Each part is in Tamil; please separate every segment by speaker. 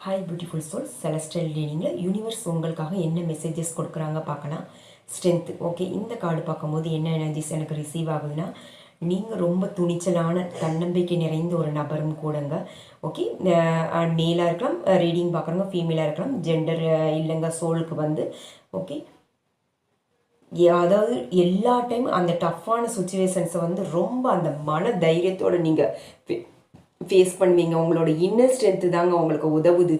Speaker 1: ஹாய் பியூட்டிஃபுல் சோல்ஸ் செலஸ்டியல் ரீடிங்கில் யூனிவர்ஸ் உங்களுக்காக என்ன மெசேஜஸ் கொடுக்குறாங்க பார்க்கலாம். Strength okay. இந்த கார்டு பார்க்கும்போது என்ன எனர்ஜிஸ் எனக்கு ரிசீவ் ஆகுதுன்னா, நீங்கள் ரொம்ப துணிச்சலான தன்னம்பிக்கை நிறைந்த ஒரு நபரும் கூடங்க. ஓகே, மேலாக இருக்கலாம், ரீடிங் பார்க்குறவங்க ஃபீமேலாக இருக்கலாம், ஜெண்டர் இல்லைங்க, சோலுக்கு வந்து ஓகே. அதாவது எல்லா டைம் அந்த டஃப்பான சுச்சுவேஷன்ஸை வந்து ரொம்ப அந்த மன தைரியத்தோடு நீங்கள் ஃபேஸ் பண்ணுவீங்க. உங்களோட இன்னர் ஸ்ட்ரென்த்து தாங்க உங்களுக்கு உதவுது.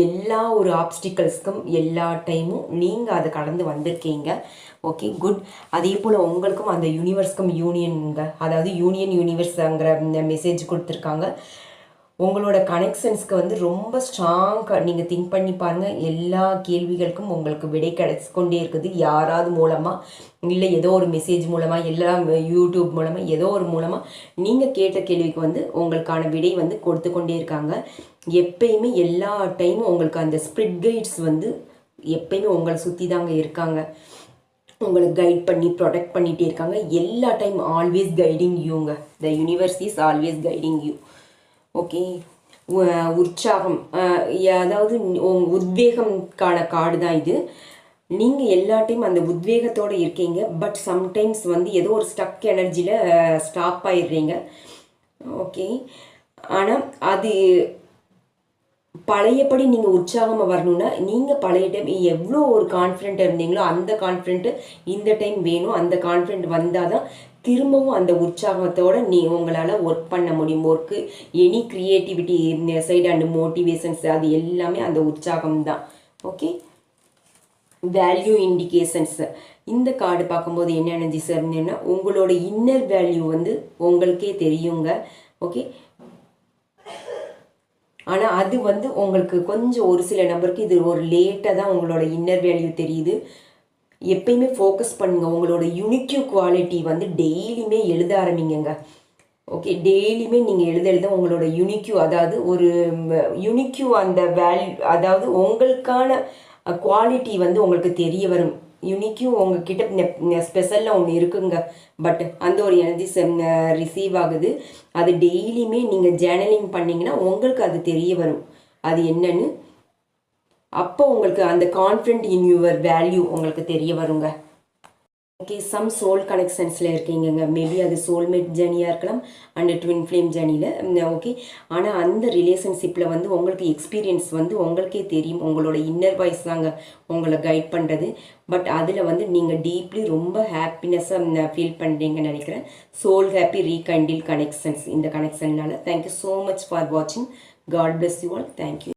Speaker 1: எல்லா ஒரு ஆப்ஸ்டிக்கல்ஸ்க்கும் எல்லா டைமும் நீங்கள் அதை கடந்து வந்திருக்கீங்க. Okay, good. அதே போல் உங்களுக்கும் அந்த யூனிவர்ஸ்க்கும் யூனியனுங்க, அதாவது யூனிவர்ஸுங்கிற மெசேஜ் கொடுத்துருக்காங்க. உங்களோட கனெக்ஷன்ஸ்க்கு வந்து ரொம்ப ஸ்ட்ராங்காக நீங்கள் திங்க் பண்ணி பாருங்கள். எல்லா கேள்விகளுக்கும் உங்களுக்கு விடை கிடைச்சி கொண்டே இருக்குது. யாராவது மூலமாக இல்லை ஏதோ ஒரு மெசேஜ் மூலமாக, எல்லாம் யூடியூப் மூலமாக, ஏதோ ஒரு மூலமாக நீங்கள் கேட்ட கேள்விக்கு வந்து உங்களுக்கான விடை வந்து கொடுத்து கொண்டே இருக்காங்க. எப்பயுமே எல்லா டைமும் உங்களுக்கு அந்த ஸ்பிரிட் கைட்ஸ் வந்து எப்பயுமே உங்களை சுற்றி தாங்க இருக்காங்க. உங்களை கைட் பண்ணி ப்ரொடெக்ட் பண்ணிகிட்டே இருக்காங்க. எல்லா டைம் ஆல்வேஸ் கைடிங் யூங்க. The universe is always guiding you. Okay, உற்சாகம், அதாவது உத்வேகம்கான கார்டு தான் இது. நீங்கள் எல்லா டைம் அந்த உத்வேகத்தோடு இருக்கீங்க. பட் சம்டைம்ஸ் வந்து ஏதோ ஒரு ஸ்டக் எனர்ஜியில் ஸ்டாப் ஆயிடுறீங்க. ஓகே, ஆனால் அது பழையபடி நீங்கள் உற்சாகமாக வரணுன்னா, நீங்கள் பழைய டைம் எவ்வளோ ஒரு கான்ஃபிடென்ட் இருந்தீங்களோ அந்த கான்ஃபிடென்ட்டு இந்த டைம் வேணும். அந்த கான்ஃபிடென்ட் வந்தால் தான் திரும்பவும் அந்த உற்சாகத்தோடு உங்களால் ஒர்க் பண்ண முடியும். Work any creativity side and motivations அது எல்லாமே அந்த உற்சாகம் தான். Okay, value indications. இந்த கார்டு பார்க்கும்போது என்ன எனர்ஜிஸ் இருந்ததுன்னா, உங்களோட இன்னர் வேல்யூ வந்து உங்களுக்கே தெரியுங்க. ஓகே, ஆனால் அது வந்து உங்களுக்கு கொஞ்சம் ஒரு சில நபருக்கு இது ஒரு லேட்டாக தான் உங்களோட இன்னர் வேல்யூ தெரியுது. எப்பயுமே ஃபோக்கஸ் பண்ணுங்கள். உங்களோட யூனிக்யூ குவாலிட்டி வந்து டெய்லியுமே எழுத ஆரம்பிங்க. ஓகே, டெய்லியுமே நீங்கள் எழுத உங்களோட யூனிக்யூ, அதாவது ஒரு யூனிக்யூ அந்த வேல்யூ, அதாவது உங்களுக்கான குவாலிட்டி வந்து உங்களுக்கு தெரிய வரும். யூனிக்யூ உங்ககிட்ட ஸ்பெஷலில் ஒன்று இருக்குங்க. பட் அந்த ஒரு எனர்ஜி ரிசீவ் ஆகுது. அது டெய்லியுமே நீங்கள் ஜேர்னலிங் பண்ணிங்கன்னா உங்களுக்கு அது தெரிய வரும் அது என்னன்னு. அப்போ உங்களுக்கு அந்த கான்ஃபிடென்ட் இன் யுவர் வேல்யூ உங்களுக்கு தெரிய வருங்க. ஓகே, சம் சோல் கனெக்ஷன்ஸில் இருக்கீங்க. மேபி அது சோல்மேட் ஜேர்னியாக இருக்கலாம் அண்ட் ட்வின் ஃப்ளேம் ஜேர்னியில். ஓகே, ஆனால் அந்த ரிலேஷன்ஷிப்பில் வந்து உங்களுக்கு எக்ஸ்பீரியன்ஸ் வந்து உங்களுக்கே தெரியும். உங்களோட இன்னர் வாய்ஸ் தாங்க உங்களை கைட் பண்ணுறது. பட் அதில் வந்து நீங்கள் டீப்லி ரொம்ப ஹாப்பினஸ்ஸாக ஃபீல் பண்ணுறீங்கன்னு நினைக்கிறேன். சோல் ஹாப்பி ரீகைண்டில் கனெக்ஷன்ஸ் இந்த கனெக்ஷன்னால. தேங்க்யூ ஸோ மச் ஃபார் வாட்சிங். God bless you all. Thank you.